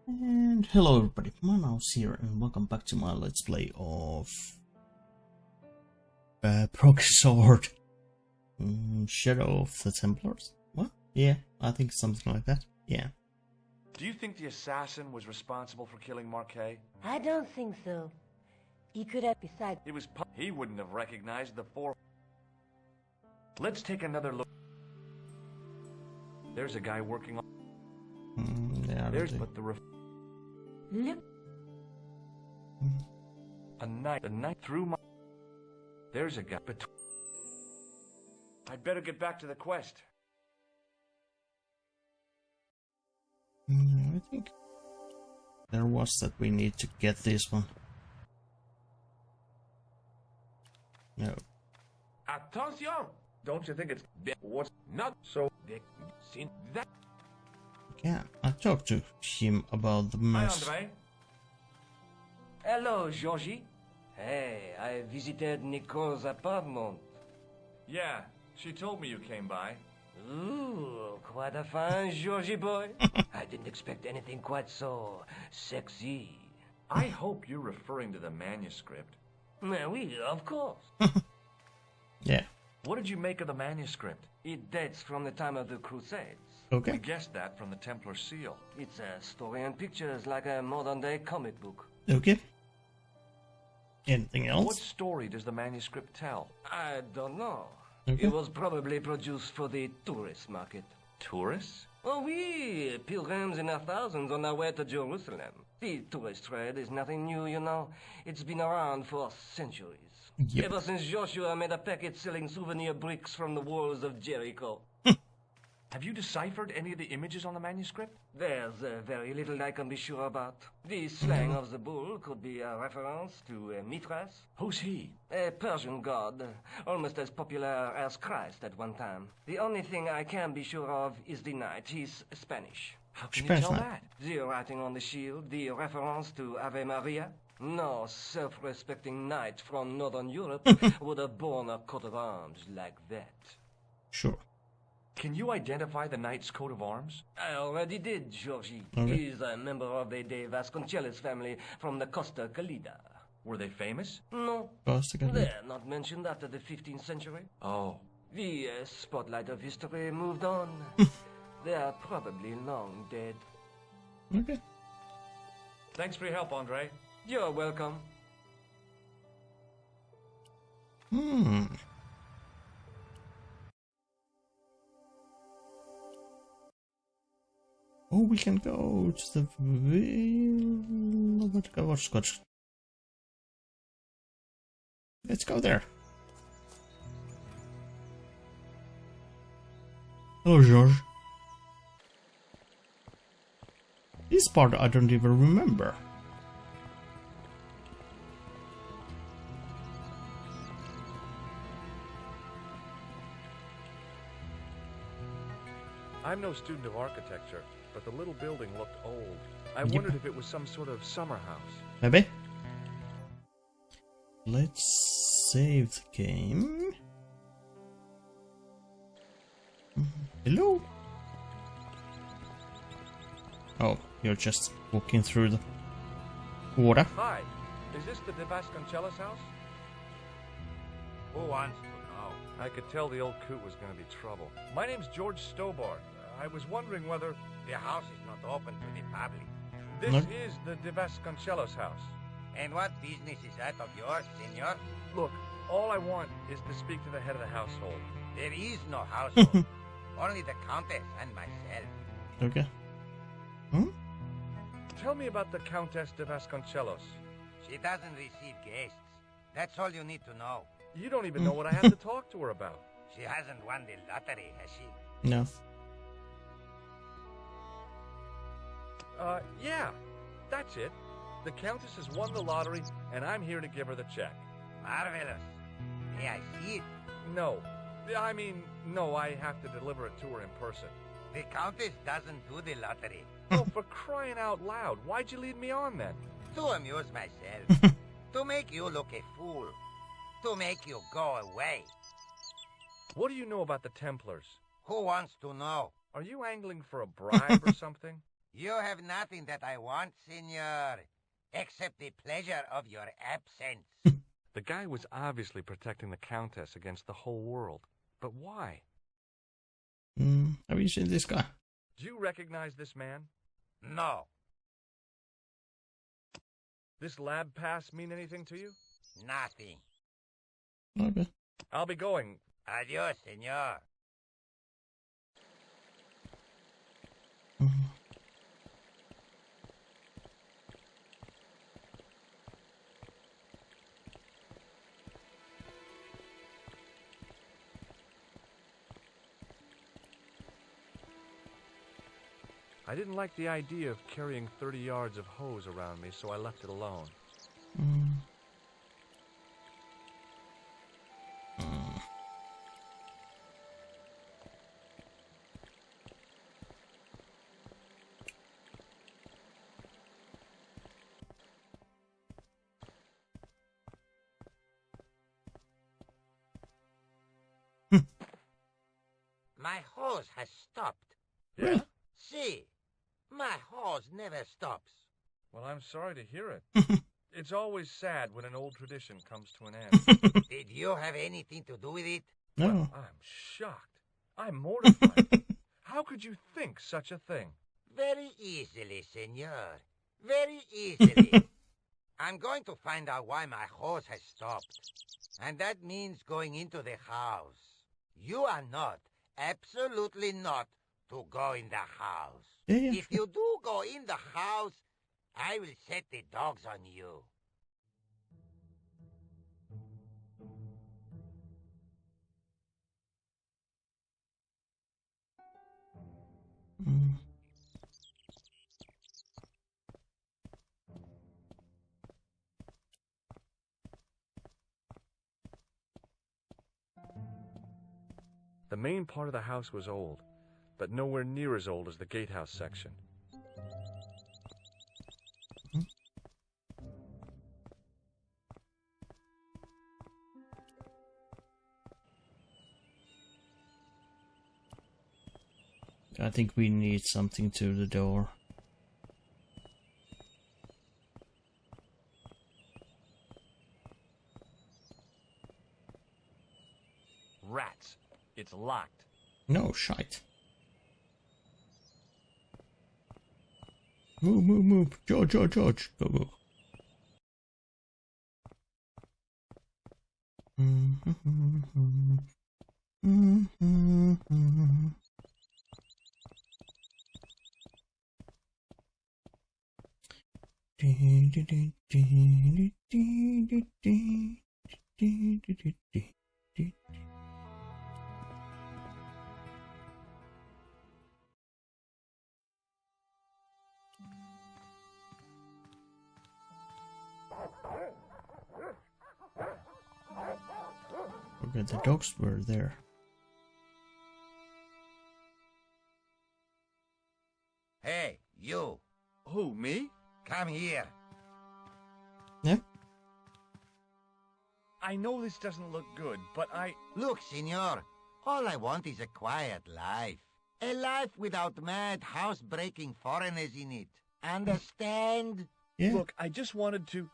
And hello everybody, Mouse here, and welcome back to my Let's Play of Proxy Sword Shadow of the Templars. What? Yeah, I think something like that. Yeah. Do you think the assassin was responsible for killing Marquet? I don't think so. He could have besides. He wouldn't have recognized the four. Let's take another look. There's a guy working on. Yeah. There's but the Look. a night through my. There's a guy. But I'd better get back to the quest. I think there was that we need to get this one. No. Attention! Don't you think it's what's not so seen that? Yeah, I talked to him about the Hi, mess. Andre. Hello, Georgie. Hey, I visited Nicole's apartment. Yeah, she told me you came by. Ooh, quite a fine Georgie boy. I didn't expect anything quite so sexy. I hope you're referring to the manuscript. Oui, of course. Yeah. What did you make of the manuscript? It dates from the time of the Crusades. I Okay. guessed that from the Templar seal. It's a story and pictures like a modern-day comic book. Okay. Anything What else? story does the manuscript tell? I don't know. Okay. It was probably produced for the tourist market. Tourists? Oh, oui, pilgrims in their thousands on their way to Jerusalem. The tourist trade is nothing new, you know. It's been around for centuries. Yep. Ever since Joshua made a packet selling souvenir bricks from the walls of Jericho. Have you deciphered any of the images on the manuscript? There's very little I can be sure about. The slang of the bull could be a reference to Mithras, Who's he? a Persian god, almost as popular as Christ at one time. The only thing I can be sure of is the knight. He's Spanish. How can Spanish you tell knight. that? The writing on the shield, the reference to Ave Maria. No self-respecting knight from Northern Europe would have borne a coat of arms like that. Sure. Can you identify the knight's coat of arms? I already did, Georgie. Okay. He's a member of the De Vasconcelos family from the Costa Calida. Were they famous? No, Costa Calida. they're not mentioned after the 15th century. Oh. The spotlight of history moved on. They are probably long dead. Okay. Thanks for your help, Andre. You're welcome. Oh, we can go to the Scotch. Let's go there. Hello, George. This part I don't even remember. I'm no student of architecture, but the little building looked old. I Yep. wondered if it was some sort of summer house. Maybe. Let's save the game. Hello? Oh, you're just walking through the water. Hi, is this the De Vasconcelos house? Who wants to know? I could tell the old coot was going to be trouble. My name's George Stobart. I was wondering whether... The house is not open to the public. This No. is the De Vasconcelos house. And what business is that of yours, senor? Look, all I want is to speak to the head of the household. There is no household. Only the countess and myself. Okay. Tell me about the Countess de Vasconcelos. She doesn't receive guests. That's all you need to know. You don't even know what I have to talk to her about. She hasn't won the lottery, has she? No. Yeah, that's it. The Countess has won the lottery, and I'm here to give her the check. Marvelous. May I see it? No. No, I have to deliver it to her in person. The countess doesn't do the lottery. Oh, for crying out loud, why'd you lead me on then? To amuse myself. To make you look a fool. To make you go away. What do you know about the Templars? Who wants to know? Are you angling for a bribe or something? You have nothing that I want, senor, except the pleasure of your absence. The guy was obviously protecting the Countess against the whole world. But why? Have you seen this guy? Do you recognize this man? No, This lab pass mean anything to you? nothing. Okay. I'll be going. Adios, senor. I didn't like the idea of carrying 30 yards of hose around me, so I left it alone. My hose has stopped. Yeah? See, my hose never stops. Well, I'm sorry to hear it. It's always sad when an old tradition comes to an end. Did you have anything to do with it? No. I'm shocked. I'm mortified. How could you think such a thing? Very easily, senor. Very easily. I'm going to find out why my hose has stopped. And that means going into the house. You are not, absolutely not, to go in the house. Yeah. If you do go in the house, I will set the dogs on you. The main part of the house was old, but nowhere near as old as the gatehouse section. I think we need something to the door. Rats. It's locked. No, shite. Move. George. Go. Okay, the dogs were there. Hey, you, Who, me? come here. Yeah? I know this doesn't look good, but Look, senor, all I want is a quiet life. A life without mad, house-breaking foreigners in it. Understand? Yeah. Look, I just wanted to,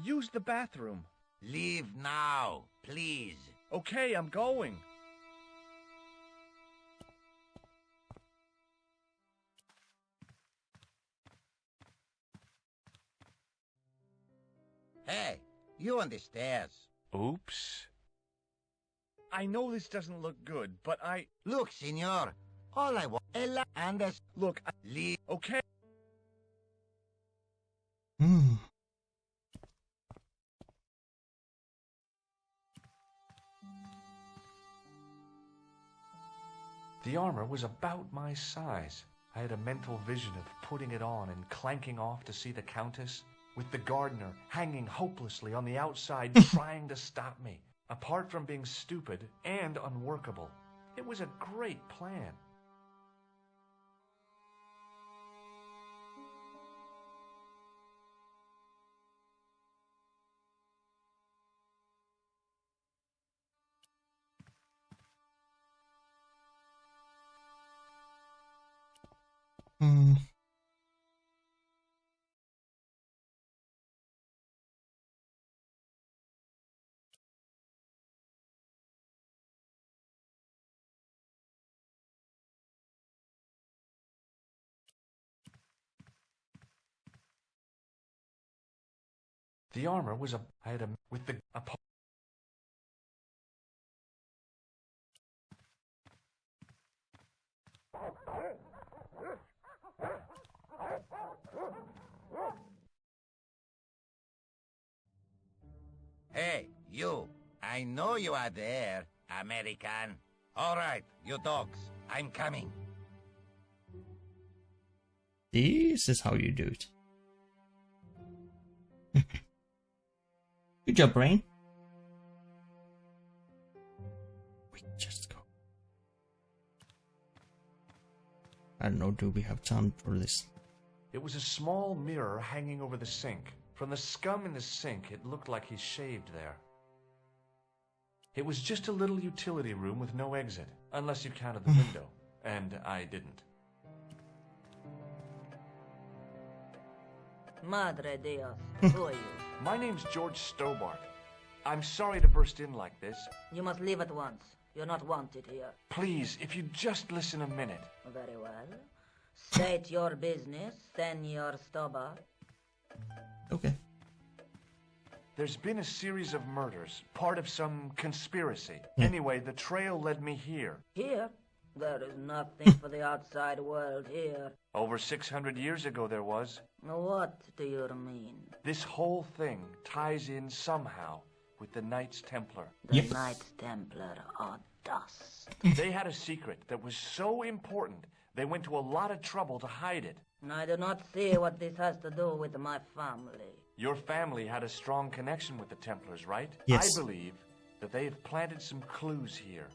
use the bathroom. Leave now, please. Okay, I'm going. Hey, you on the stairs. Oops. I know this doesn't look good, but Look, senor, all I want, Ella, look, leave. okay. The armor was about my size. I had a mental vision of putting it on and clanking off to see the Countess, with the gardener hanging hopelessly on the outside trying to stop me. Apart from being stupid and unworkable, it was a great plan. Hmm. The armor was I had a with the a, Hey, you. I know you are there, American. All right, you dogs. I'm coming. This is how you do it. Good job, Brain. We just go. I don't know, do we have time for this? It was a small mirror hanging over the sink. From the scum in the sink, it looked like he shaved there. It was just a little utility room with no exit, unless you counted the window, and I didn't. Madre Dios, who are you? My name's George Stobart. I'm sorry to burst in like this. You must leave at once. You're not wanted here. Please, if you'd just listen a minute. Very well. State your business, Senor Stobart. Okay. There's been a series of murders, part of some conspiracy. Anyway, the trail led me here. Here? There is nothing for the outside world here. Over 600 years ago there was. What do you mean? This whole thing ties in somehow with the Knights Templar. The Yep. Knights Templar are dust. They had a secret that was so important, they went to a lot of trouble to hide it. I do not see what this has to do with my family. Your family had a strong connection with the Templars, right? Yes. I believe that they have planted some clues here.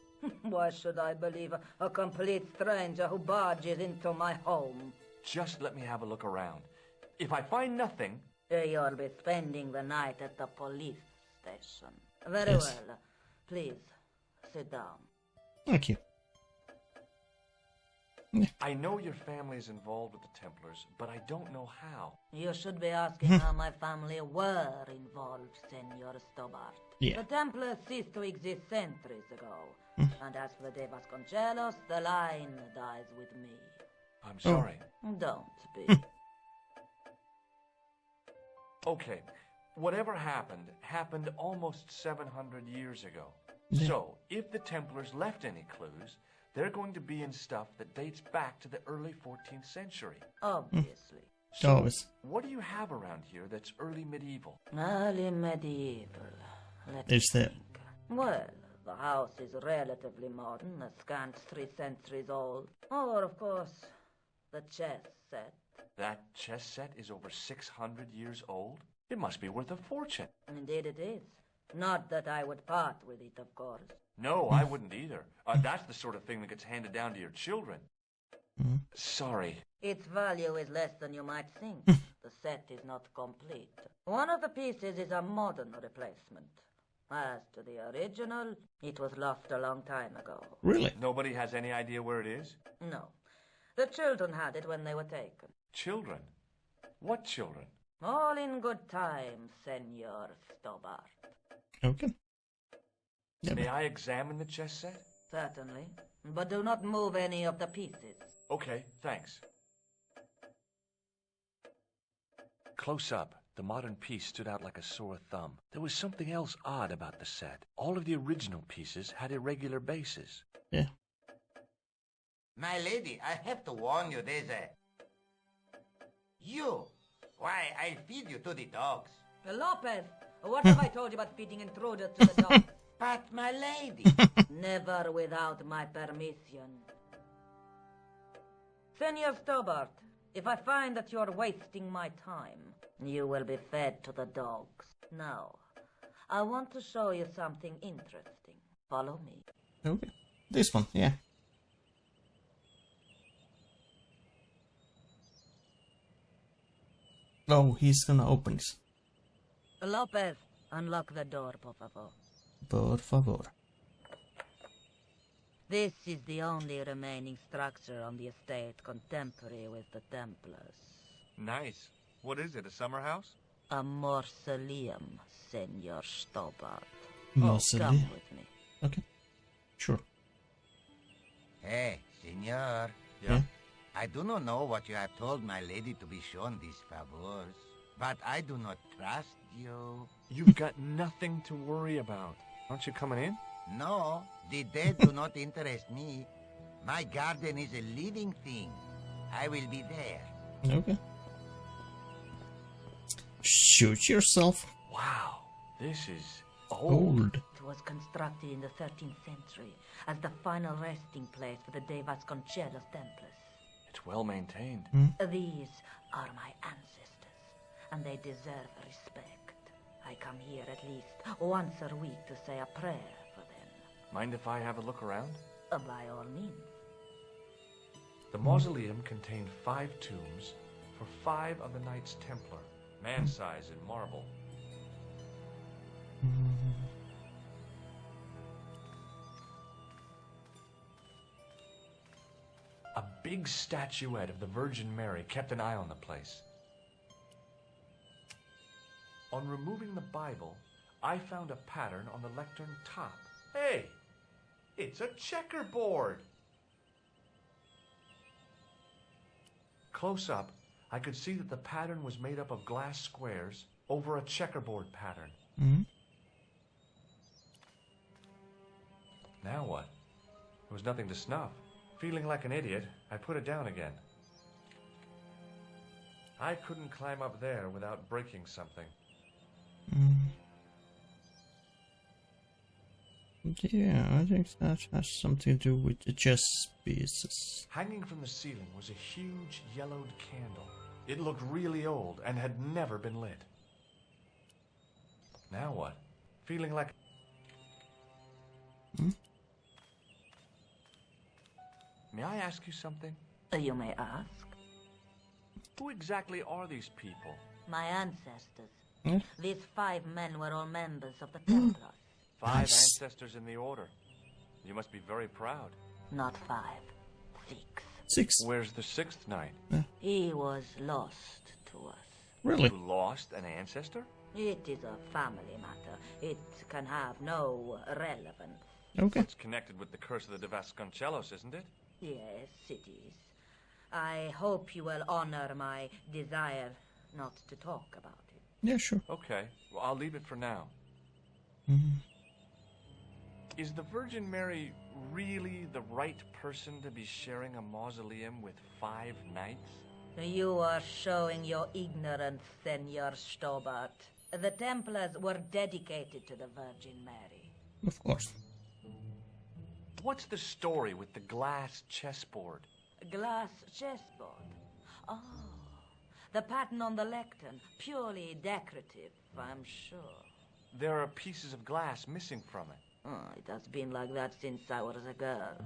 Why should I believe a complete stranger who barges into my home? Just let me have a look around. If I find nothing, You'll be spending the night at the police station. Very Yes. well. Please, sit down. Thank you. I know your family is involved with the Templars, but I don't know how. You should be asking how my family were involved, Senor Stobart. Yeah. The Templars ceased to exist centuries ago. And as for De Vasconcelos, the line dies with me. I'm sorry. Don't be. Okay, whatever happened almost 700 years ago. Yeah. So, if the Templars left any clues, they're going to be in stuff that dates back to the early 14th century. Obviously. So, Always. what do you have around here that's early medieval? Early medieval. Let There's me the- think. Well, the house is relatively modern, a scant 3 centuries old. Or, of course, the chess set. That chess set is over 600 years old? It must be worth a fortune. Indeed it is. Not that I would part with it, of course. No, I wouldn't either. That's the sort of thing that gets handed down to your children. Sorry. Its value is less than you might think. The set is not complete. One of the pieces is a modern replacement. As to the original, it was lost a long time ago. Really? Nobody has any idea where it is? No. The children had it when they were taken. Children? What children? All in good time, Senor Stobart. Okay. Yeah, May I examine the chess set? Certainly. But do not move any of the pieces. Okay, thanks. Close up, the modern piece stood out like a sore thumb. There was something else odd about the set. All of the original pieces had irregular bases. yeah. My lady, I have to warn you, there's a... You! Why, I'll feed you to the dogs. Lopez, what have I told you about feeding intruders to the dog? But, my lady... Never without my permission. Senor Stobart, if I find that you're wasting my time, you will be fed to the dogs. Now, I want to show you something interesting. Follow me. Okay. This one, yeah. Oh, he's gonna open this. Lopez, unlock the door, por favor. Por favor. This is the only remaining structure on the estate contemporary with the Templars. Nice. What is it, a summer house? A mausoleum, Senor Stobart. Mausoleum. Come with me. Okay. Sure. Hey, senor. Yeah. I do not know what you have told my lady to be shown these favors, but I do not trust you. You've got nothing to worry about. Aren't you coming in? No, the dead do not interest me. My garden is a living thing. I will be there. Okay. Shoot yourself. Wow, this is Old. It was constructed in the 13th century as the final resting place for the De Vasconcelos Templars. It's well maintained. These are my ancestors, and they deserve respect. I come here at least once a week to say a prayer for them. Mind if I have a look around? By all means. The mausoleum contained 5 tombs for 5 of the Knights Templar, man-size in marble. A big statuette of the Virgin Mary kept an eye on the place. On removing the Bible, I found a pattern on the lectern top. Hey, it's a checkerboard! Close up, I could see that the pattern was made up of glass squares over a checkerboard pattern. Now what? There was nothing to snuff. Feeling like an idiot, I put it down again. I couldn't climb up there without breaking something. Yeah, I think that has something to do with the chess pieces. Hanging from the ceiling was a huge yellowed candle. It looked really old and had never been lit. Now what? Feeling like... May I ask you something? You may ask. Who exactly are these people? My ancestors. Hmm? These 5 men were all members of the Templars. 5 Nice. ancestors in the order. You must be very proud. Not 5, 6. 6. Where's the 6th knight? He was lost to us. Really? You lost an ancestor? It is a family matter. It can have no relevance. Okay. It's connected with the curse of the De Vasconcelos, isn't it? Yes, it is. I hope you will honor my desire not to talk about it. Yeah, sure. Okay, well, I'll leave it for now. Is the Virgin Mary really the right person to be sharing a mausoleum with 5 knights? You are showing your ignorance, Senor Stobart. The Templars were dedicated to the Virgin Mary. Of course. What's the story with the glass chessboard? Glass chessboard. Oh, the pattern on the lectern. Purely decorative, I'm sure. There are pieces of glass missing from it. Oh, it has been like that since I was a girl.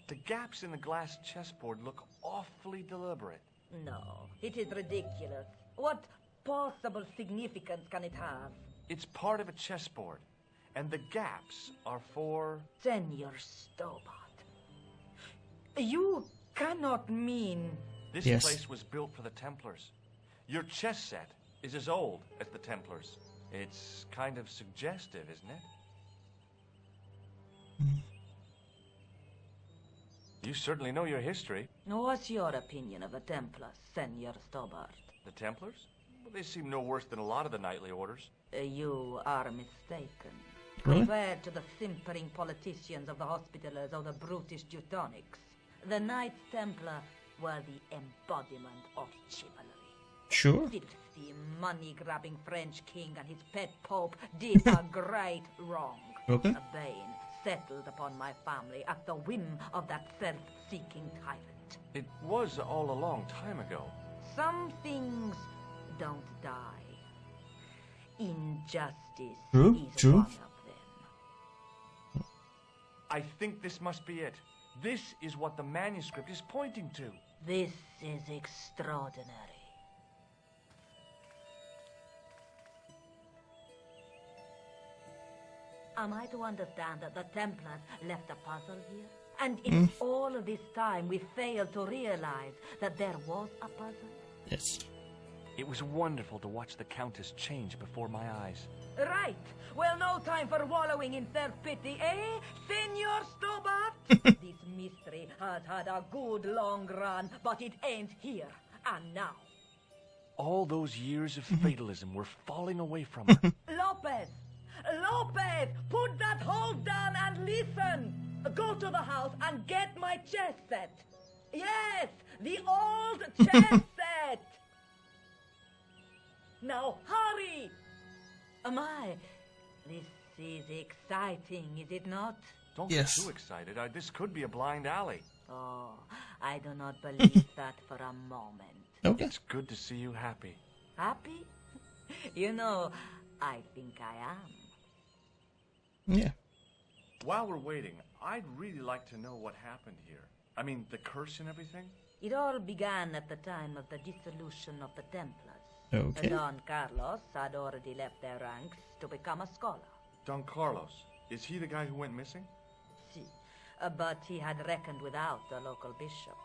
The gaps in the glass chessboard look awfully deliberate. No, it is ridiculous. What possible significance can it have? It's part of a chessboard, and the gaps are for... Senor Stobart. You cannot mean... This Yes. place was built for the Templars. Your chess set is as old as the Templars. It's kind of suggestive, isn't it? You certainly know your history. What's your opinion of the Templars, Senor Stobart? The Templars? Well, they seem no worse than a lot of the knightly orders. You are mistaken. Really? Compared to the simpering politicians of the Hospitallers or the brutish Teutonics, the Knights Templar were the embodiment of chivalry. Sure. Filthy, money-grabbing French king and his pet pope did a great wrong. Okay. A bane settled upon my family at the whim of that self-seeking tyrant. It was all a long time ago. Some things don't die. Injustice True, is true. one of them. I think this must be it. This is what the manuscript is pointing to. This is extraordinary. Am I to understand that the Templars left a puzzle here? And in all of this time, we failed to realize that there was a puzzle? Yes. It was wonderful to watch the Countess change before my eyes. Right. Well, no time for wallowing in self-pity, eh, Senor Stobart? This mystery has had a good long run, but it ends here and now. All those years of fatalism were falling away from her. Lopez! Lopez! Put that hold down and listen! Go to the house and get my chess set. Yes, the old chess set! Now hurry! My, this is exciting, is it not? Don't Yes. get too excited. This could be a blind alley. Oh, I do not believe that for a moment. Okay. It's good to see you happy. Happy? You know, I think I am. Yeah. While we're waiting, I'd really like to know what happened here. I mean, the curse and everything? It all began at the time of the dissolution of the Templars. Okay. Don Carlos had already left their ranks to become a scholar. Don Carlos. Is he the guy who went missing? Si. But he had reckoned without the local bishop.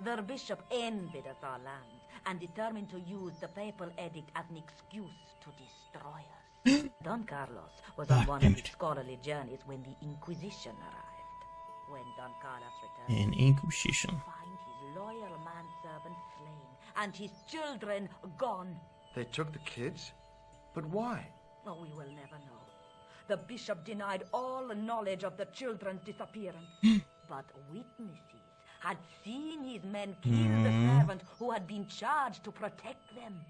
Their bishop envied us our lands and determined to use the papal edict as an excuse to destroy us. Don Carlos was on one of his scholarly journeys when the Inquisition arrived. When Don Carlos returned, An Inquisition. find his loyal manservant slain and his children gone. They took the kids? But why? Oh, we will never know. The bishop denied all knowledge of the children's disappearance. But witnesses had seen his men kill the servant who had been charged to protect them.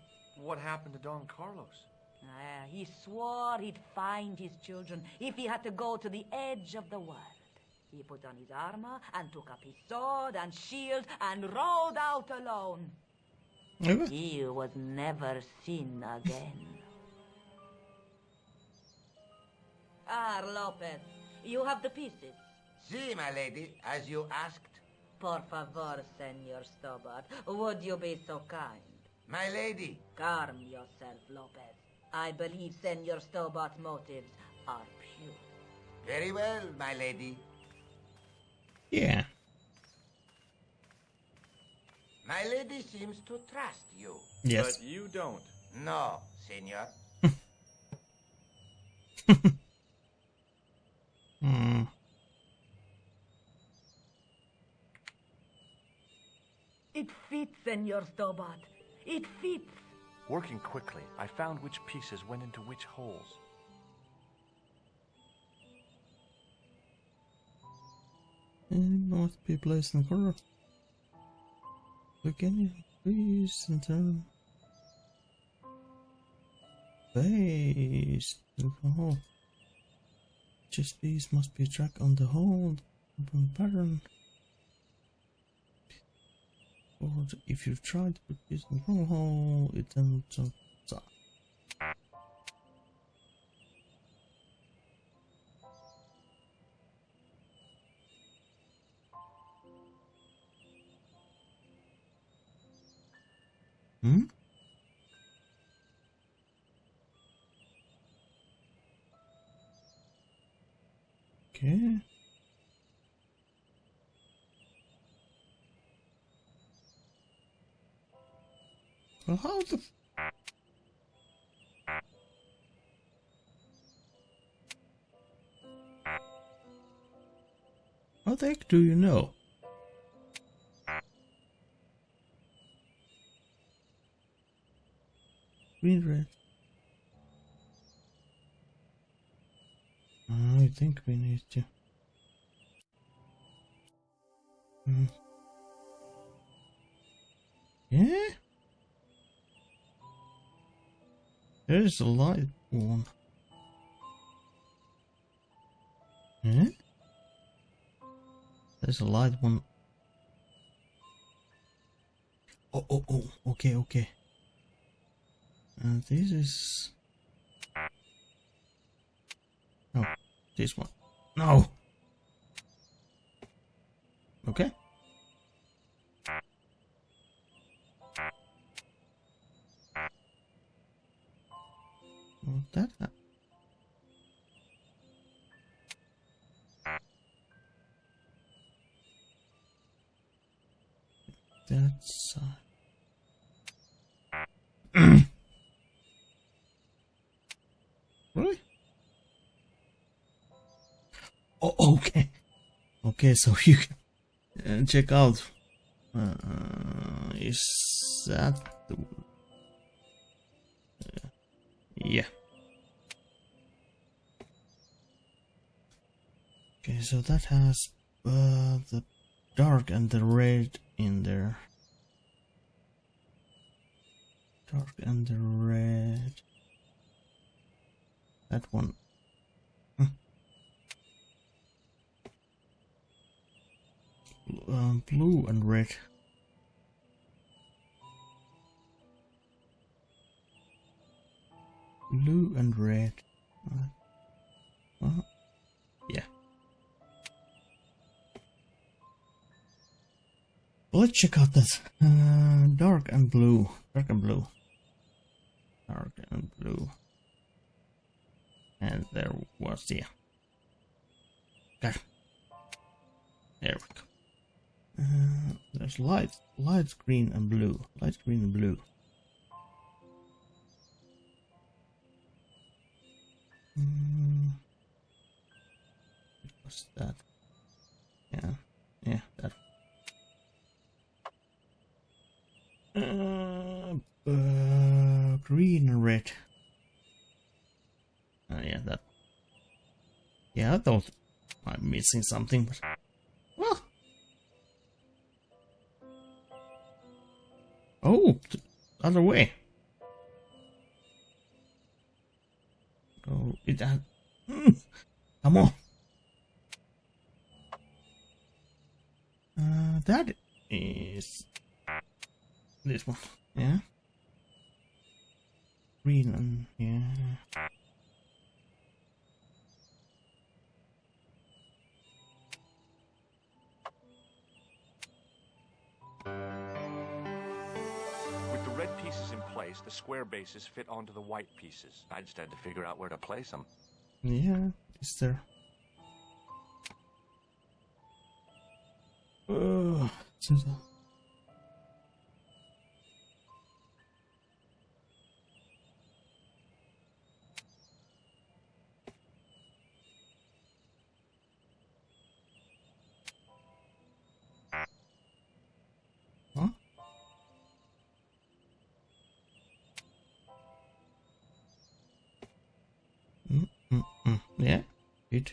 What happened to Don Carlos? He swore he'd find his children if he had to go to the edge of the world. He put on his armor and took up his sword and shield and rode out alone. Okay. He was never seen again. Lopez, you have the pieces. Si, my lady, as you asked. Por favor, Senor Stobart, would you be so kind? My lady. Calm yourself, Lopez. I believe Senor Stobart's motives are pure. Very well, my lady. Yeah. My lady seems to trust you. Yes. But you don't. No, senor. Hmm. It fits, Senor Stobart. It fits. Working quickly, I found which pieces went into which holes. It must be placed in the corner. Beginning, please, and turn. Base to the hole. Just these must be tracked on the hole. Pattern. Or if you try to put this in the wrong hole, it then jumps up. Hmm? Okay. Well, how the... How the heck do you know? Green, red. I think we need to... Yeah? There's a light one. Yeah? There's a light one. Oh, okay, okay. And this is... No, this one. No! Okay. What that? Oh, okay. Okay, so you can check out. Is that the one? Yeah. Okay, so that has the dark and the red in there. Dark and the red. That one. Blue and red. Blue and red. Yeah. Well, let's check out this. Dark and blue. Dark and blue. Dark and blue. And there was the. Okay. There we go. There's light green and blue. Light green and blue. What's that? Yeah, that. Green and red. Yeah, that. Yeah, I thought I'm missing something, but well. Oh, the other way. Oh, it had. Come on. That is this one. Yeah. Green and yeah. With the red pieces in place, the square bases fit onto the white pieces. I just had to figure out where to place them. Yeah, is there? Huh? Yeah, good.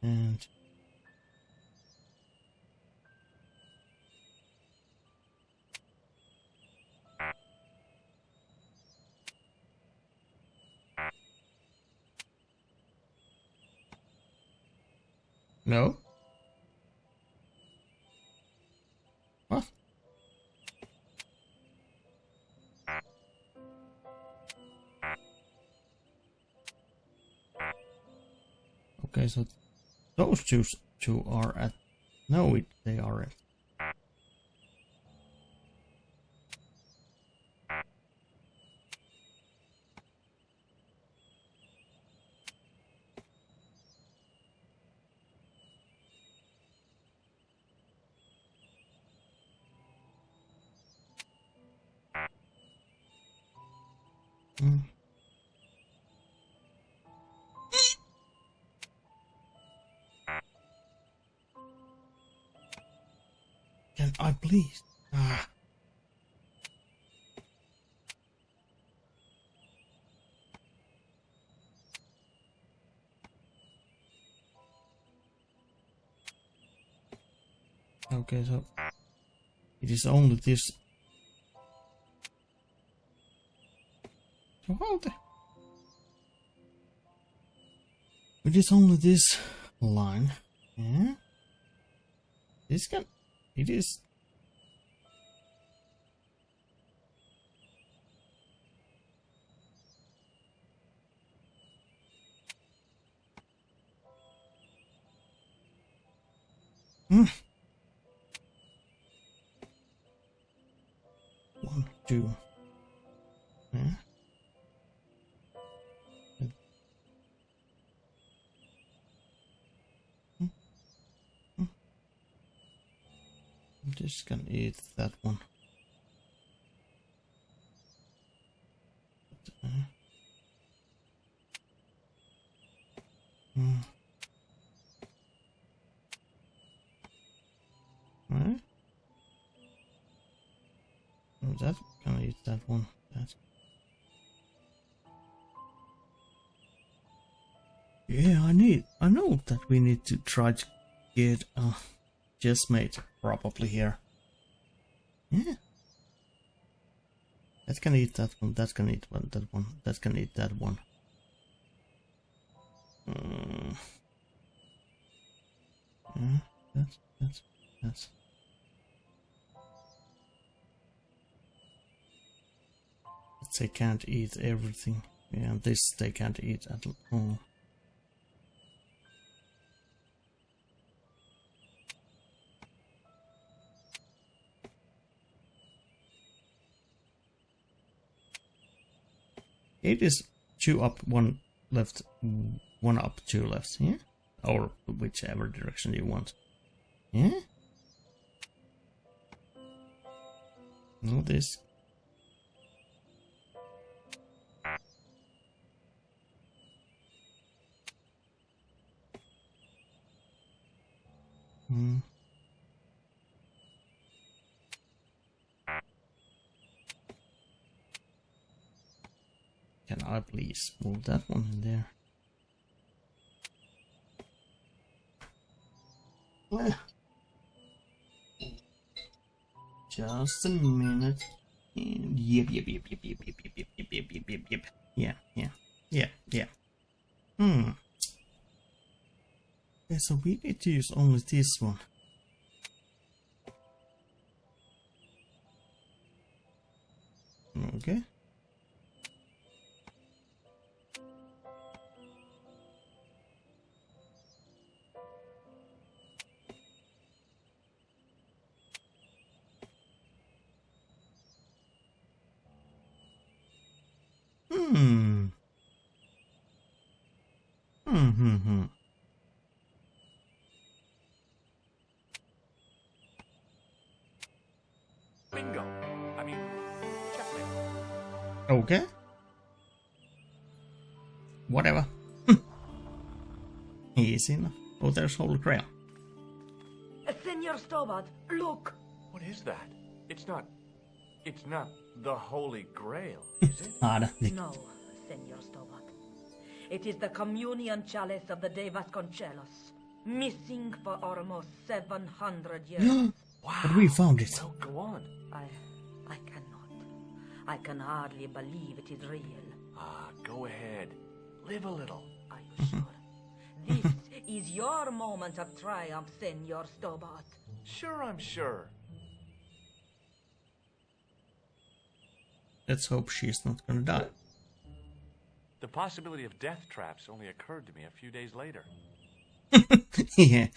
And no. What? Okay, so those two are at. No, they are at. Can I please? Okay, so it is only this. So how the? It is only this line. Yeah. This can. It is. One, two. Yeah. I'm just gonna eat that one. That can I eat that one? That. Yeah, I know that we need to try to get a chessmate probably here. Yeah. That can eat that one, that can eat one, that one, that can eat that one. Yeah, that's. They can't eat everything. Yeah, this they can't eat at all. It is 2 up, 1 left, 1 up, 2 left, yeah? Or whichever direction you want. Yeah? No, this. Can I please move that one in there? Just a minute. Yep. Yeah. Okay, so we need to use only this one. Okay. Bingo. I mean, checkmate. Okay. Whatever. Easy enough. Oh, there's Holy Grail. Senor Stobart, look! What is that? It's not the Holy Grail, is it? No, Senor Stobart. It is the communion chalice of the De Vasconcelos, missing for almost 700 years. Wow. But we found it. Well, go on. I cannot. I can hardly believe it is real. Go ahead. Live a little. Are you sure? This is your moment of triumph, Senor Stobart. Sure, I'm sure. Let's hope she's not gonna die. The possibility of death traps only occurred to me a few days later. Yeah.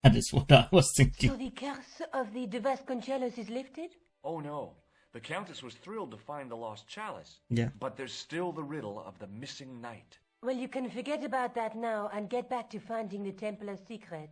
That is what I was thinking. So the curse of the De Vasconcelos is lifted? Oh no. The Countess was thrilled to find the lost chalice. Yeah. But there's still the riddle of the missing knight. Well, you can forget about that now and get back to finding the Templars' secret.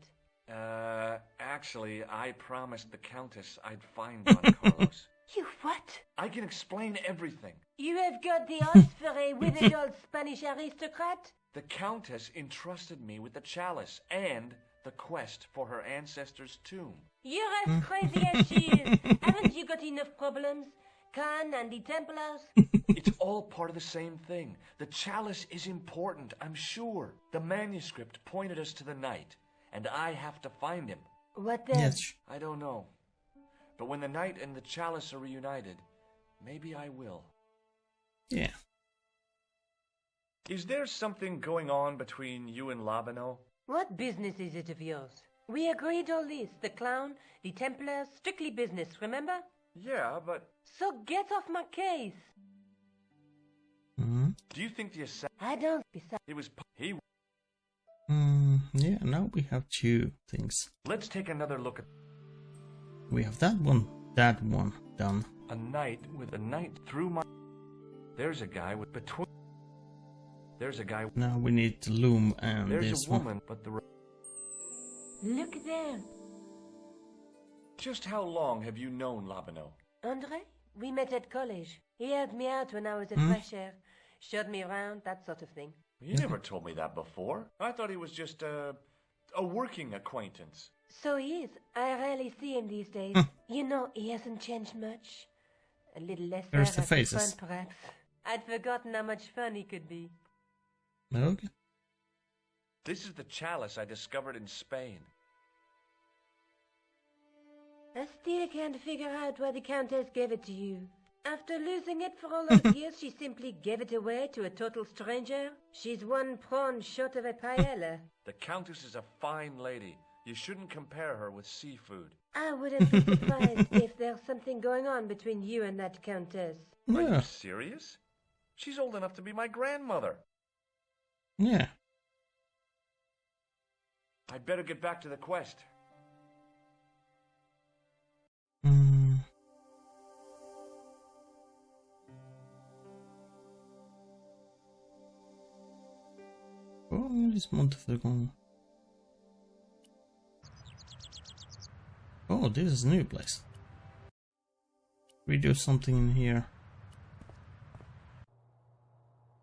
Actually, I promised the Countess I'd find Don Carlos. You what? I can explain everything. You have got the odds for a withered old Spanish aristocrat? The Countess entrusted me with the chalice and the quest for her ancestor's tomb. You're as crazy as she is. Haven't you got enough problems? Khan and the Templars? It's all part of the same thing. The chalice is important, I'm sure. The manuscript pointed us to the knight, and I have to find him. What then? Yes. I don't know. But when the knight and the chalice are reunited, maybe I will. Yeah. Is there something going on between you and Labano? What business is it of yours? We agreed all this. The clown, the Templars, strictly business, remember? Yeah, but So get off my case. do you think the assassin... I don't. Besides, Yeah, now we have 2 things. Let's take another look at We have that one done. a knight with a knight through my... There's a guy with between... There's a guy... Now we need the loom and There's this a one. woman, but the... look there. Just how long have you known Labano? Andre? We met at college. He helped me out when I was at Fresh Air. Showed me around, that sort of thing. You never told me that before. I thought he was just a working acquaintance. So he is. I rarely see him these days. You know, he hasn't changed much. A little less There's air the at faces. front, perhaps. I'd forgotten how much fun he could be. Okay. This is the chalice I discovered in Spain. I still can't figure out why the Countess gave it to you. After losing it for all those years, she simply gave it away to a total stranger? She's one prawn short of a paella. The Countess is a fine lady. You shouldn't compare her with seafood. I wouldn't be surprised if there's something going on between you and that Countess. Are Yeah. you serious? She's old enough to be my grandmother. Yeah. I'd better get back to the quest. Mm. Oh, this motherfucker. Oh, this is a new place. We do something in here.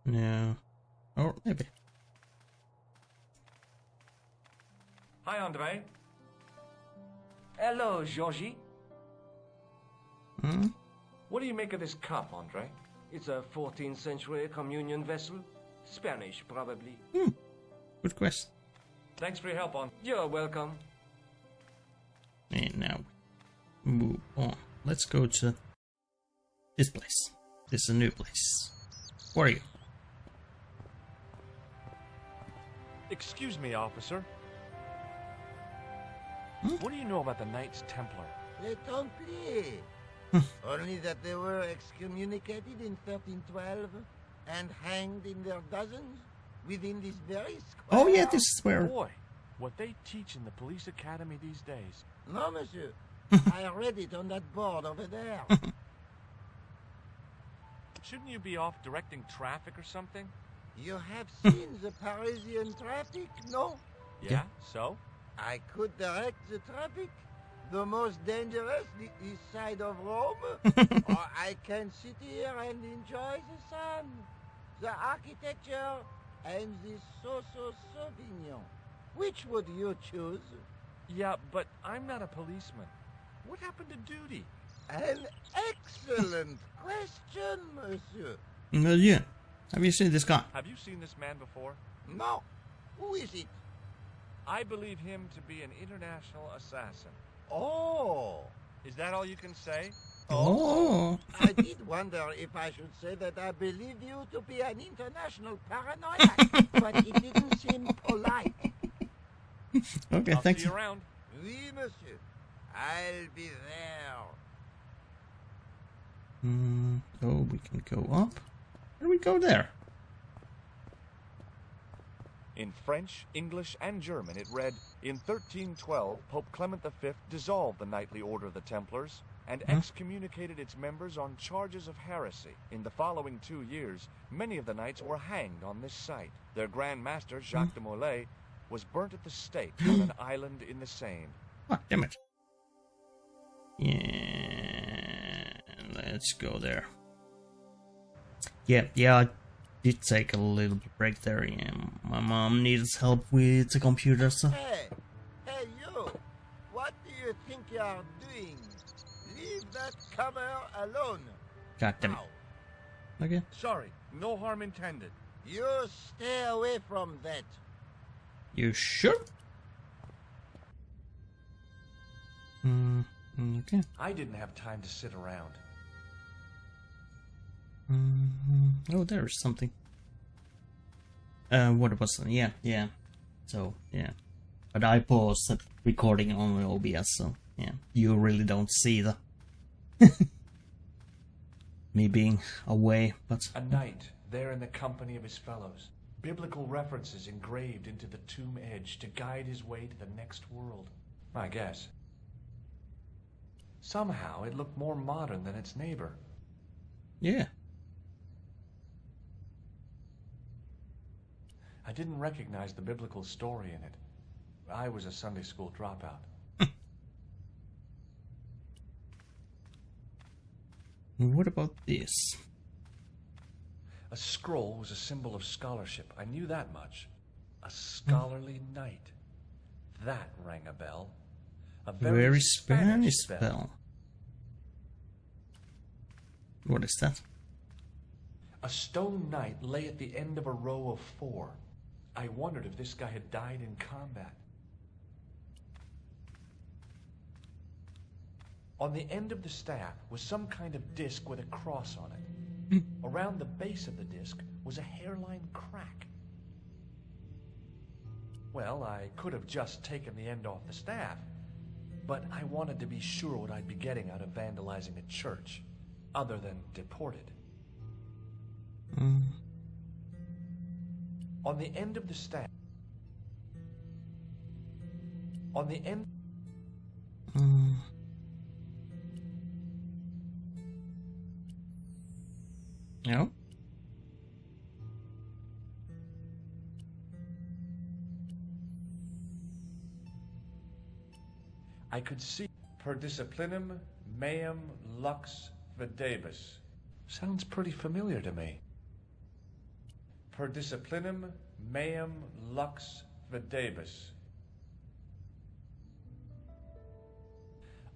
No. Or maybe. Hi, Andre. Hello, Georgie. Hmm? What do you make of this cup, Andre? It's a 14th century communion vessel. Spanish, probably. Good question. Thanks for your help, on. You're welcome. And now we move on. Let's go to this place. This is a new place. Where are you? Excuse me, officer. Hmm? What do you know about the Knights Templar? Les Templiers. Only that they were excommunicated in 1312 and hanged in their dozens within this very square. Oh yeah, this is where. Boy, what they teach in the police academy these days. No, monsieur. I read it on that board over there. Shouldn't you be off directing traffic or something? You have seen the Parisian traffic, no? Yeah, so? I could direct the traffic. The most dangerous, the east side of Rome. Or I can sit here and enjoy the sun, the architecture, and the Sauvignon. Which would you choose? Yeah, but I'm not a policeman. What happened to duty? An excellent question, monsieur. Yeah. Have you seen this guy? Have you seen this man before? No. Who is it? I believe him to be an international assassin. Oh. Is that all you can say? Oh. I did wonder if I should say that I believe you to be an international paranoiac, but it didn't seem polite. Okay, I'll thanks. see you around. Oui, monsieur. I'll be there. Oh, we can go up. Where do we go there? In French, English, and German, it read, in 1312, Pope Clement V dissolved the knightly order of the Templars and excommunicated its members on charges of heresy. In the following 2 years, many of the knights were hanged on this site. Their Grand Master, Jacques de Molay, was burnt at the stake on an island in the Seine. Ah, damn it. Yeah, let's go there. Yeah, I did take a little break there. Yeah, my mom needs help with the computer, so. Hey, you. What do you think you are doing? Leave that cover alone. God damn it. Now, Okay. Sorry, no harm intended. you stay away from that. You sure? Okay. I didn't have time to sit around. Oh, there's something. What was it? Yeah. So, yeah. But I paused the recording on the OBS, so, yeah. You really don't see the... me being away, but... A knight, there in the company of his fellows. Biblical references engraved into the tomb edge to guide his way to the next world. I guess. Somehow it looked more modern than its neighbor. Yeah. I didn't recognize the biblical story in it. I was a Sunday school dropout. What about this? A scroll was a symbol of scholarship. I knew that much. A scholarly knight. That rang a bell. A Very Spanish spell. What is that? A stone knight lay at the end of a row of 4. I wondered if this guy had died in combat. On the end of the staff was some kind of disc with a cross on it. Around the base of the disc was a hairline crack. Well, I could have just taken the end off the staff, but I wanted to be sure what I'd be getting out of vandalizing a church, other than deported. On the end of the staff. On the end. No. I could see per disciplinum meum lux videbus. Sounds pretty familiar to me. Per disciplinum meum lux videbus.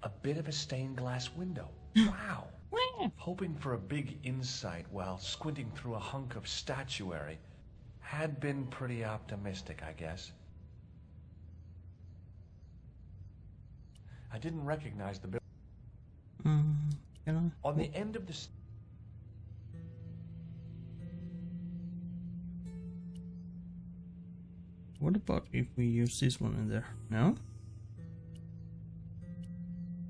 A bit of a stained glass window. Wow. Hoping for a big insight while squinting through a hunk of statuary had been pretty optimistic, I guess. I didn't recognize the building. On the end of the... What about if we use this one in there? No?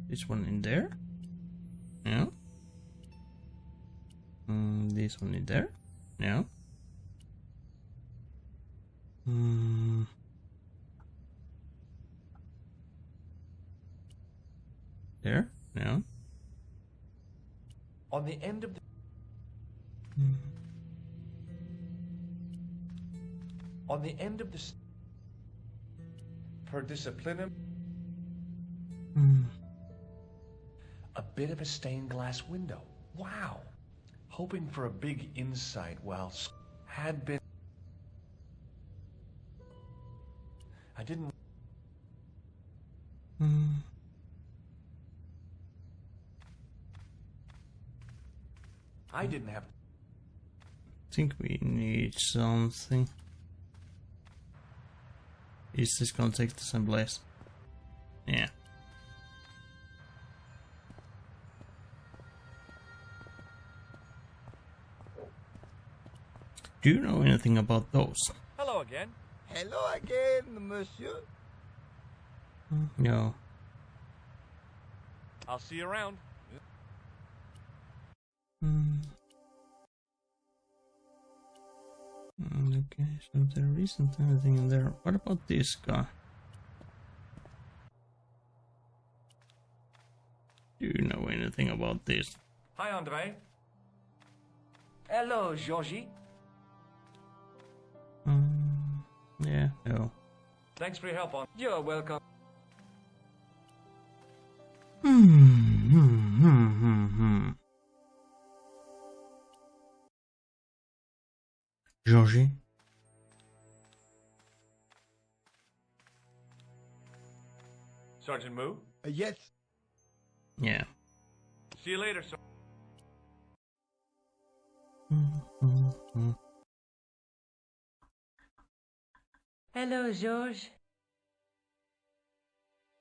This one in there? No? This one in there? No? There? No? On the end of the... On the end of the... Per disciplinum... A bit of a stained glass window. Wow. Hoping for a big insight while had been... I didn't... I didn't have... I think we need something. Is this gonna take the same place? Yeah. Do you know anything about those? Hello again. Hello again, monsieur. No. I'll see you around. Okay, so there isn't anything in there. What about this guy? Do you know anything about this? Hi, Andre. Hello, Georgie. Yeah, no. Thanks for your help on... You're welcome. Georgie? Sergeant Moo? Yes. Yeah. See you later, sir. Hello, George.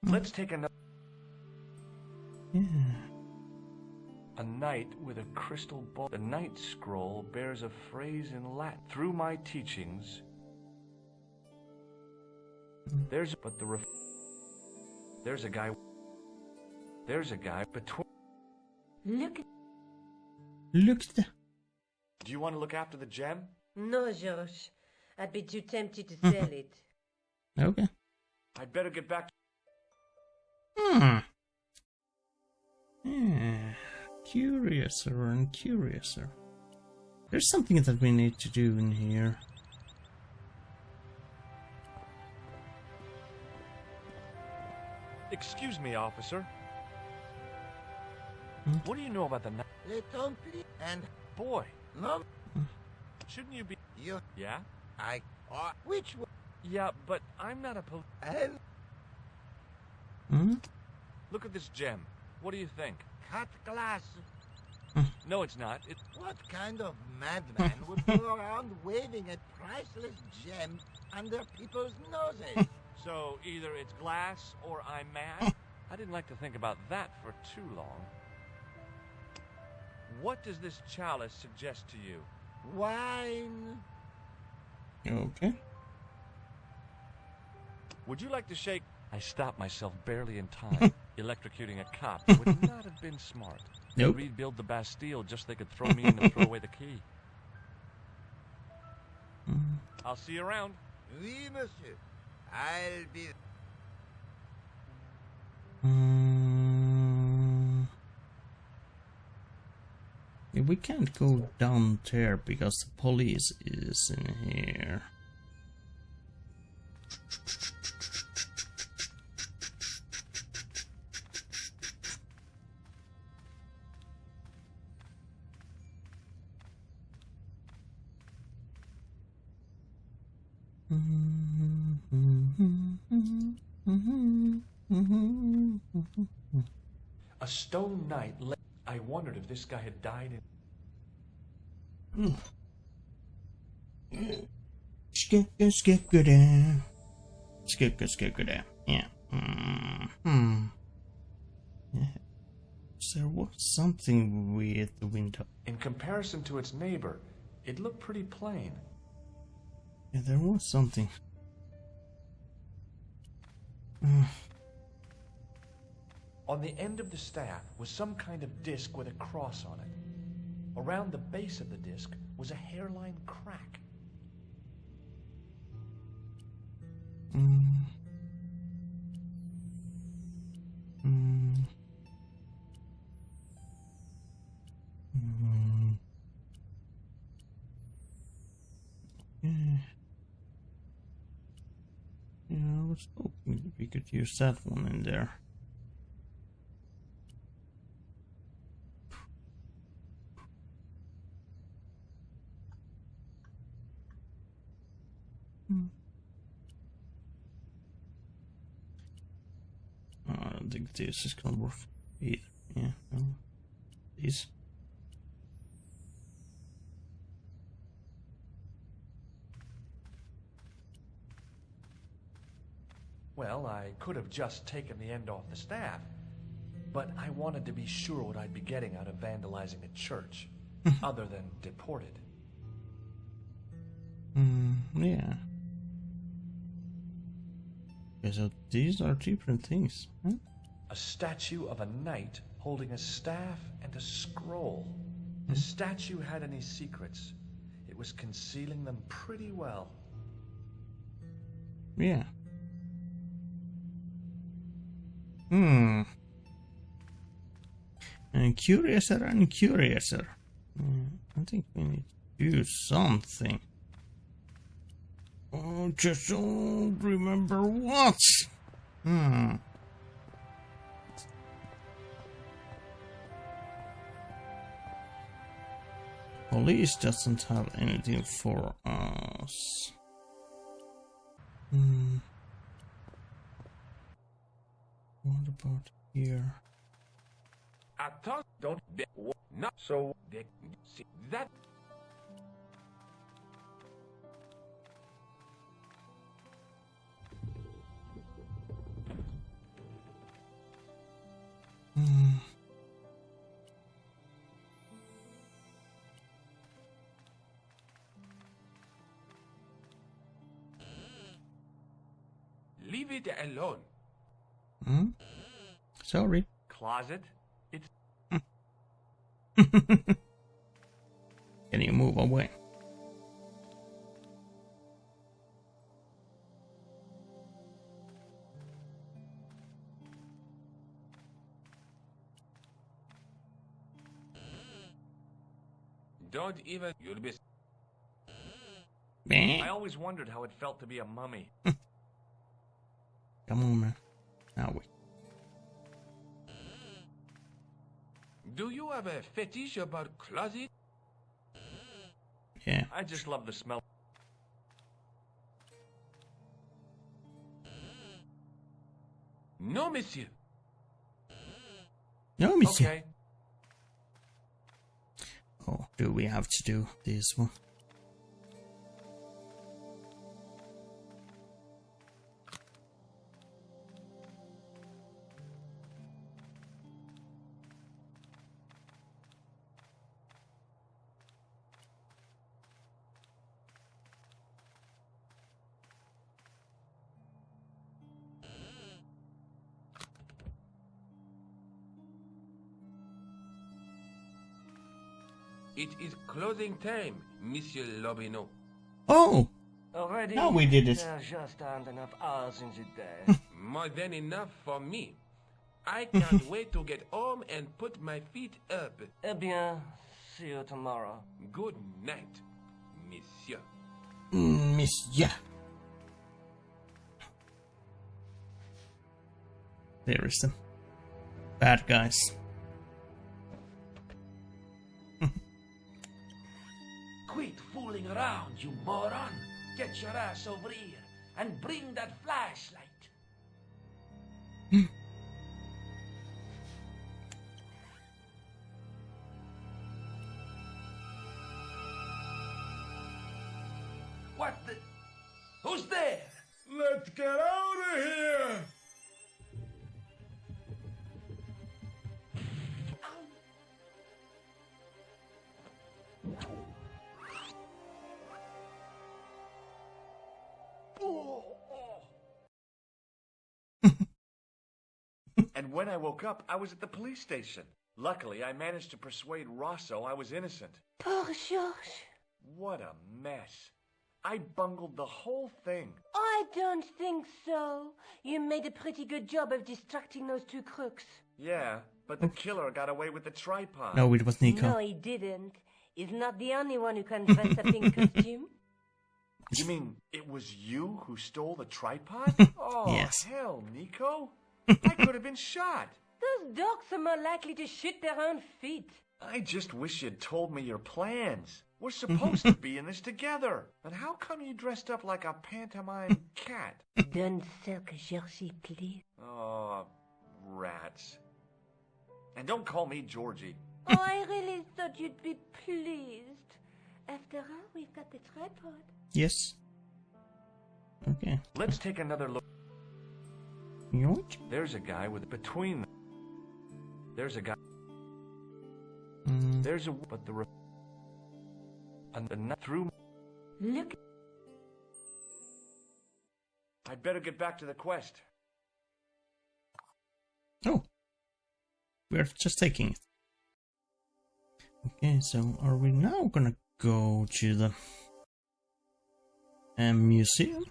Let's take another... Yeah. A knight with a crystal ball. The Knight Scroll bears a phrase in Latin. Through my teachings... There's... But the... There's a guy... There's a guy between... Look. Look at that. Do you want to look after the gem? No, George. I'd be too tempted to sell it. Okay. I'd better get back... Yeah. Curiouser and curiouser. There's something that we need to do in here. Excuse me, officer. What do you know about the... Les Templars and... Boy, No, shouldn't you be... you... Yeah? I... which one? Yeah, but I'm not a And... Look at this gem. What do you think? cut glass. No, it's not. It's... What kind of madman would go around waving a priceless gem under people's noses? So either it's glass or I'm mad? I didn't like to think about that for too long. What does this chalice suggest to you? Wine. Okay. Would you like to shake? I stopped myself barely in time. Electrocuting a cop would not have been smart. Nope. They'd rebuild the Bastille just so they could throw me in and throw away the key. I'll see you around. Oui, monsieur. I'll be... We can't go down there because the police is in here. A stone knight. I wondered if this guy had died in... Skip. Yeah. Yeah. There was something with the window. In comparison to its neighbor, it looked pretty plain. Yeah, there was something. On the end of the staff was some kind of disc with a cross on it. Around the base of the disc was a hairline crack. Yeah, I was hoping we could use that one in there. I don't think this is gonna work either. Yeah, no. These. Well, I could have just taken the end off the staff, but I wanted to be sure what I'd be getting out of vandalizing a church, other than deported. Yeah. Okay, so these are different things, huh? A statue of a knight holding a staff and a scroll. The statue had any secrets. It was concealing them pretty well. Yeah. And curiouser and curiouser. I think we need to do something. Oh, just don't remember what. Police doesn't have anything for us. What about here? I thought don't be not so they see that. Leave it alone. Sorry. Closet? It's... Can you move away? Don't even... You'll be... Man. I always wondered how it felt to be a mummy. Come on, man. Now we. Do you have a fetish about closet? Yeah. I just love the smell. No, monsieur. No, monsieur. Okay. do we have to do this one? It is closing time, Monsieur Lobineau. Oh! Already? Now we did it. There just aren't enough hours in the day. More than enough for me. I can't wait to get home and put my feet up. Eh bien, see you tomorrow. Good night, Monsieur. Monsieur. There is them. Bad guys. Quit fooling around, you moron! Get your ass over here and bring that flashlight. What the? Who's there? Let's get out of here! And when I woke up, I was at the police station. Luckily, I managed to persuade Rosso I was innocent. Poor Georges. What a mess. I bungled the whole thing. I don't think so. You made a pretty good job of distracting those two crooks. Yeah, but the killer got away with the tripod. No, it was Nico. No, he didn't. He's not the only one who can dress up in costume. You mean it was you who stole the tripod? Oh, Yes. hell, Nico. I could have been shot. Those dogs are more likely to shoot their own feet. I just wish you'd told me your plans. We're supposed to be in this together. And how come you dressed up like a pantomime cat? Don't sulk, Georgie, please. Oh, rats. And don't call me Georgie. Oh, I really thought you'd be pleased. After all, we've got the tripod. Yes. Okay. Let's take another look. Yoink. There's a guy with between them. There's a guy. There's a but the and the nut through. Look. I'd better get back to the quest. Oh. We're just taking it. Okay, so are we now gonna go to the museum?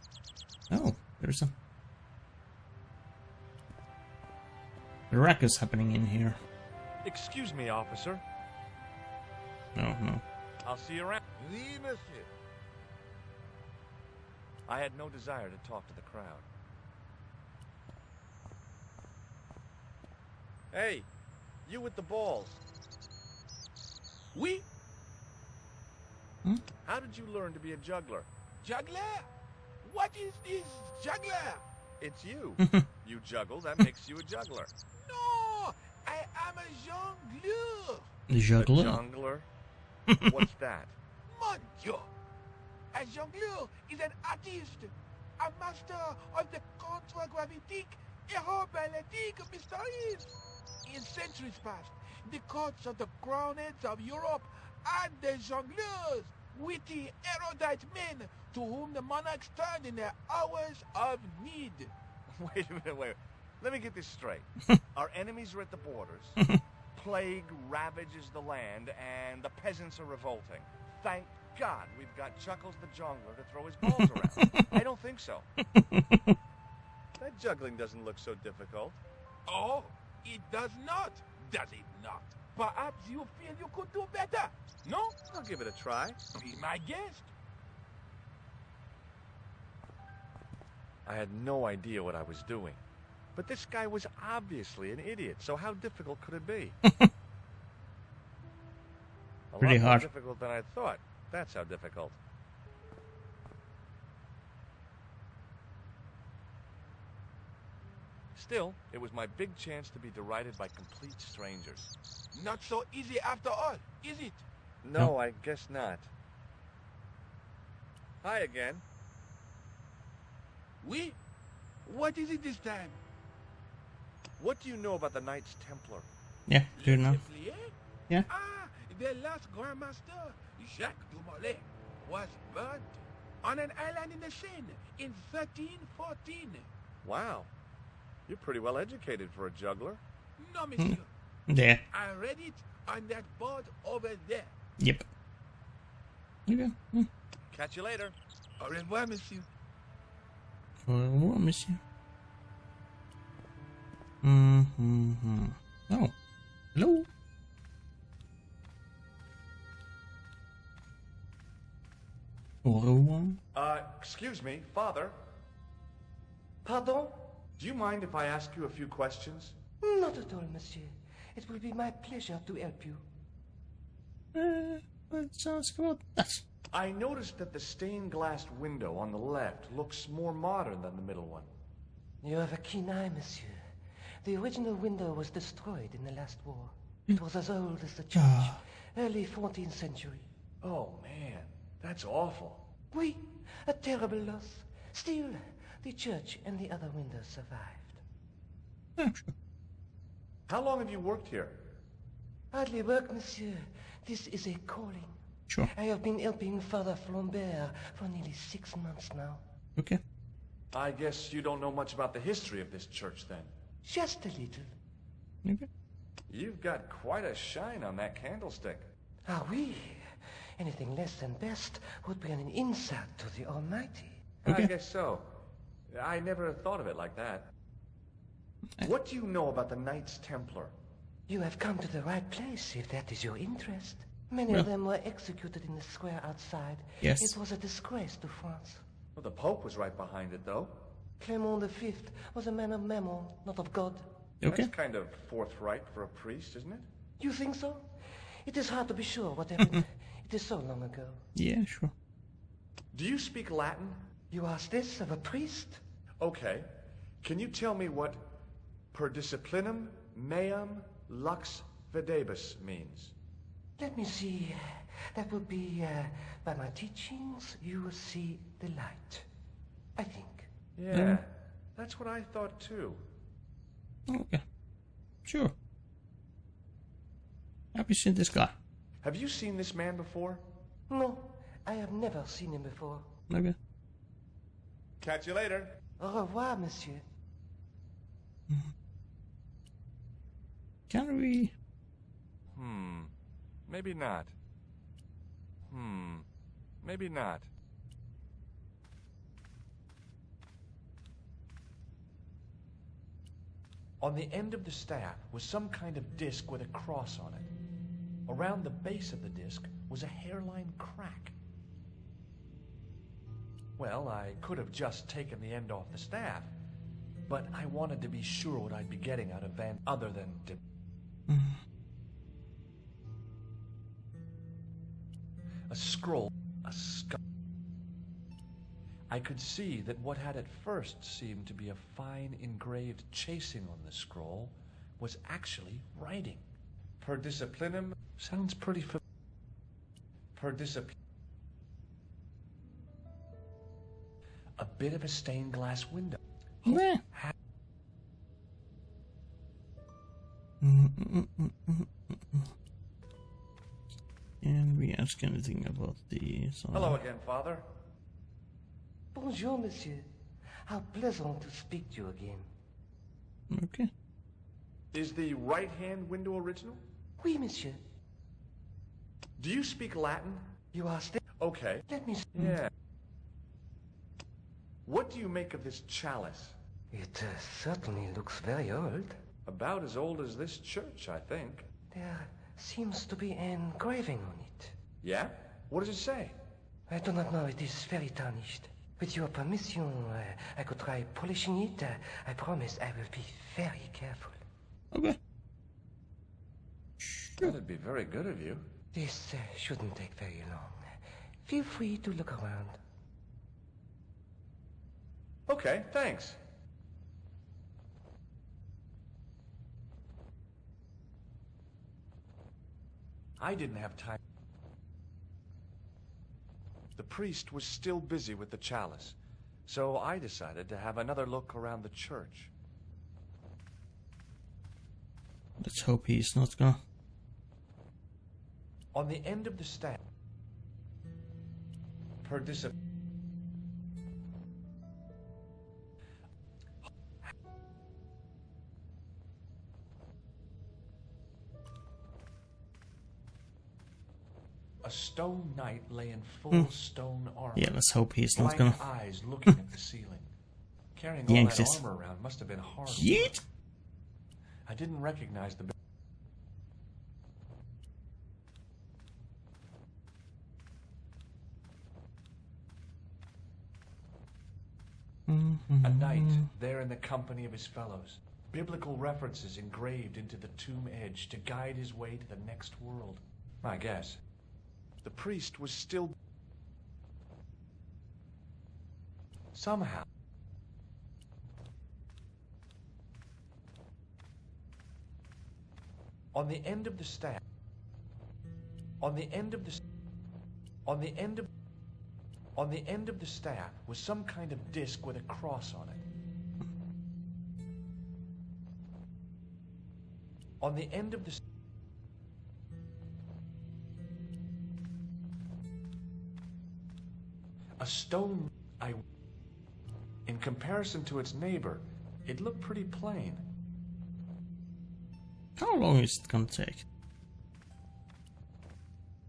Oh, there's a ruckus happening in here. Excuse me, officer. No. I'll see you around. Oui, monsieur. I had no desire to talk to the crowd. Hey, you with the balls. Oui, How did you learn to be a juggler? juggler? What is this juggler? It's you. You juggle, that makes you a juggler. No, I am a jongleur. The A juggler. jungler? What's that? Mon Dieu. A jongleur is an artist, a master of the contragravitic aeroballetic mysteries. In centuries past, the courts of the crownheads of Europe had the jongleurs, witty, erudite men to whom the monarchs turned in their hours of need. Wait a minute, wait. Let me get this straight. Our enemies are at the borders. Plague ravages the land, and the peasants are revolting. Thank God we've got Chuckles the Jongler to throw his balls around. I don't think so. That juggling doesn't look so difficult. Oh, it does not, does it not? Perhaps you feel you could do better, no? I'll give it a try. Be my guest. I had no idea what I was doing. But this guy was obviously an idiot, so how difficult could it be? A Pretty lot more hard. difficult than I thought. That's how difficult. Still, it was my big chance to be derided by complete strangers. Not so easy after all, is it? No, I guess not. Hi again. Oui? What is it this time? What do you know about the Knights Templar? Yeah, good enough. Templier? Yeah. Ah, the last Grand Master, Jacques Dumoulin, was burnt on an island in the Seine in 1314. Wow. You're pretty well educated for a juggler. No, monsieur. There. I read it on that board over there. Yep. Okay. Catch you later. Au revoir, monsieur. Au revoir, monsieur. Oh. Hello. Au revoir. Excuse me, Father. Pardon? Do you mind if I ask you a few questions? Not at all, monsieur. It will be my pleasure to help you. Let's ask about that. I noticed that the stained glass window on the left looks more modern than the middle one. You have a keen eye, monsieur. The original window was destroyed in the last war. It was as old as the church, early 14th century. Oh, man. That's awful. Oui, a terrible loss. Still, the church and the other windows survived. Yeah, sure. How long have you worked here? Hardly work, monsieur. This is a calling. Sure. I have been helping Father Flambert for nearly 6 months now. Okay. I guess you don't know much about the history of this church, then. Just a little. Okay. You've got quite a shine on that candlestick. Ah, oui. Anything less than best would be an insult to the Almighty. Okay. I guess so. I never thought of it like that. What do you know about the Knights Templar? You have come to the right place, if that is your interest. Many Well. of them were executed in the square outside. Yes. It was a disgrace to France. Well, the Pope was right behind it, though. Clement V was a man of mammon, not of God. Okay. That's kind of forthright for a priest, isn't it? You think so? It is hard to be sure what happened. It is so long ago. Yeah, sure. Do you speak Latin? You ask this of a priest? Okay. Can you tell me what per disciplinum meam lux videbus means? Let me see. That would be, by my teachings, you will see the light. I think. Yeah, that's what I thought too. Okay. Sure. Have you seen this guy? Have you seen this man before? No, I have never seen him before. Okay. Catch you later. Au revoir, monsieur. Can we? Maybe not. Maybe not. On the end of the staff was some kind of disc with a cross on it. Around the base of the disc was a hairline crack. Well, I could have just taken the end off the staff, but I wanted to be sure what I'd be getting out of Van other than a scroll, a skull. I could see that what had at first seemed to be a fine engraved chasing on the scroll was actually writing. Per disciplinum sounds pretty per discipline. A bit of a stained glass window. Yeah. Can we ask anything about the song? Hello again, Father. Bonjour, monsieur. How pleasant to speak to you again. Okay. Is the right-hand window original? Oui, monsieur. Do you speak Latin? You are still... Okay. Let me... Yeah. What do you make of this chalice? It certainly looks very old. About as old as this church, I think. There seems to be an engraving on it. Yeah? What does it say? I do not know. It is very tarnished. With your permission, I could try polishing it. I promise I will be very careful. Okay. That'd be very good of you. This shouldn't take very long. Feel free to look around. Okay, thanks. I didn't have time. The priest was still busy with the chalice, so I decided to have another look around the church. Let's hope he's not gonna. On the end of the staff, a stone knight lay in full stone armor. Yeah, let's hope he's not blank gonna. eyes looking at the ceiling. Carrying all Yanks that this. armor around must have been hard. Yeet! I didn't recognize the. A knight there in the company of his fellows. Biblical references engraved into the tomb edge to guide his way to the next world. I guess. The priest was still. Somehow. On the end of the staff. On the end of the staff was some kind of disc with a cross on it. On the end of the a stone. In comparison to its neighbor, it looked pretty plain. How long is it gonna take?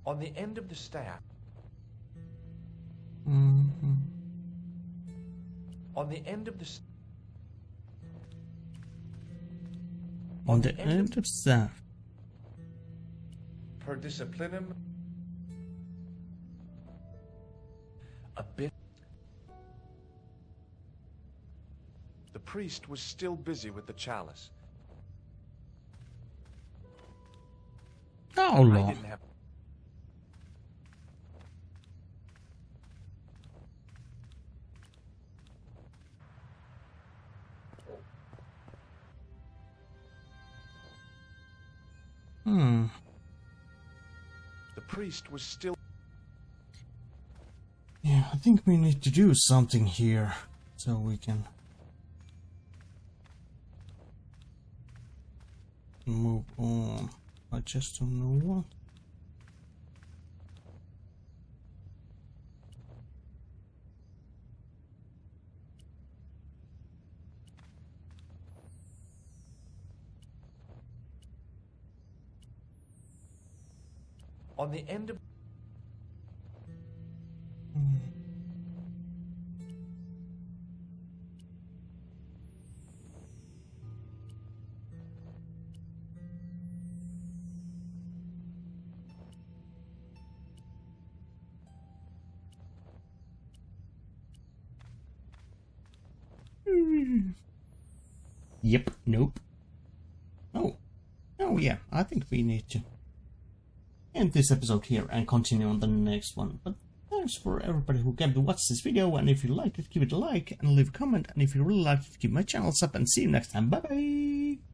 On the end of the staff. On the end of the. On the end of staff. Per disciplinum. A bit. The priest was still busy with the chalice. How I long? didn't have. The priest was still. Yeah, I think we need to do something here so we can move on. I just don't know what. On the end of. Yep, nope. Oh yeah, I think we need to end this episode here and continue on the next one. But thanks for everybody who came to watch this video, and if you liked it, give it a like and leave a comment, and if you really liked it, keep my channel up, and see you next time. Bye bye!